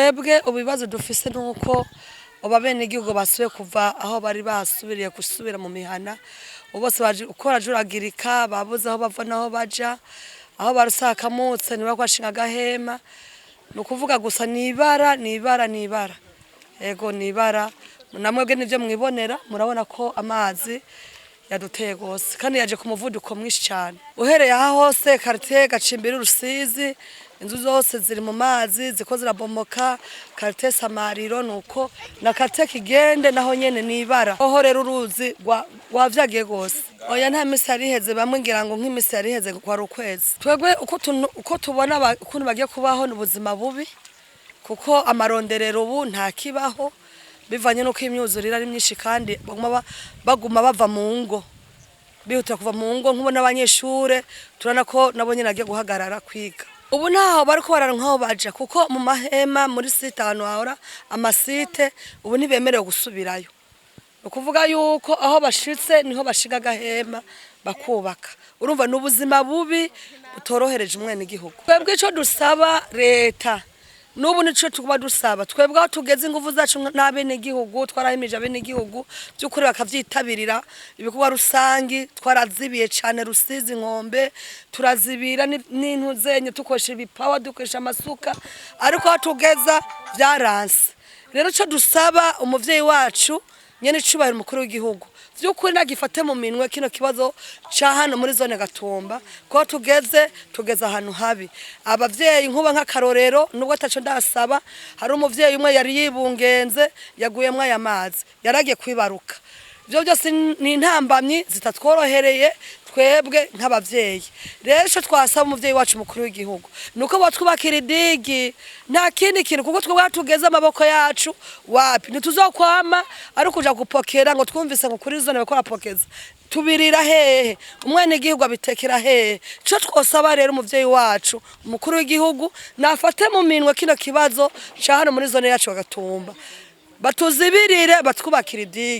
Twebwe ibibazo dufise nuko bene igihugu basubiye kuva aho bari basubiriye gusubira mu mihana bose baje ukora juragirika babuze aho bava naho baja aho barusakamutse niba kwashinga agahema nukuvuga gusa nibara ego nibara namwebwe nivyo mwibonera murabona ko amazi yaduteye gose kandi yaje ku muvuduko mwinshi cyane uhereye aha hose quartier Gacimbiri Rusizi inzu zose ziri mu mazi ziko zirabomoka quartier Samariro nuko na quartier Kigende naho nyene nibara oho rero uruzi wavyagiye gose oya nta misi yariheze bamwe ngira ngo nk'imisi yariheze kwa ukwezi twebwe uko tubona ukuntu bagiye kubaho n'ubuzima bubi kuko amaronderero ubu nta kibaho bivanye nuko imyuzurira ari myinshi kandi baguma bava mu ngo bihutira kuva mu ngo nk'ubo n'abanyeshure turana ko nabo nyene agiye guhagarara kwiga ubu naho bariko bararonkaho baja kuko mu mahema muri site ahantu hahora amasite ubu ntibemerewe gusubirayo ukuvuga yuko aho bashitse niho bashiga agahema bakubaka urumva n'ubuzima bubi butorohereje umwene igihugu twebwe ico dusaba leta nubu nico tukuba dusaba twebwe aho tugeze ingufu zacu n'abene igihugu twarahimije abene igihugu by'ukuri bakavyitabirira ibikorwa rusangi twarazibiye cyane Rusizi Nkombe turazibira n'intuzenye tukoresha ibipawa dukoresha amasuka ariko aho tugeza byaranse rero ico dusaba umuvyeyi wacu nyene cubahira umukuru w'igihugu vy'ukuri nagifate mu minwe kino kibazo ca hano muri zone Gatumba ko tugeze ahantu habi abavyeyi nkuba nk'akarorero nubwo ataco ndasaba hari umuvyeyi umwe yari yibungenze yaguyemwe aya mazi yaragiye kwibaruka byo byose ni intambamyi zitatworohereye twebwe nk'abavyeyi rero ico twasaba umuvyeyi wacu mukuru w'igihugu nuko batwubakira idigi nta kindi kintu kuko twebwe tugeze amaboko yacu wapi ntituzokwama ari kuja gupokera ngo twumvise ngo kuri zone bakora pokeza tubirira hehe umwene igihugu abitekera hehe ico twosaba rero umuvyeyi wacu umukuru w'igihugu nafate mu minwe kino kibazo ca hano muri zone yacu Gatumba batuzibirire batwubakira idigi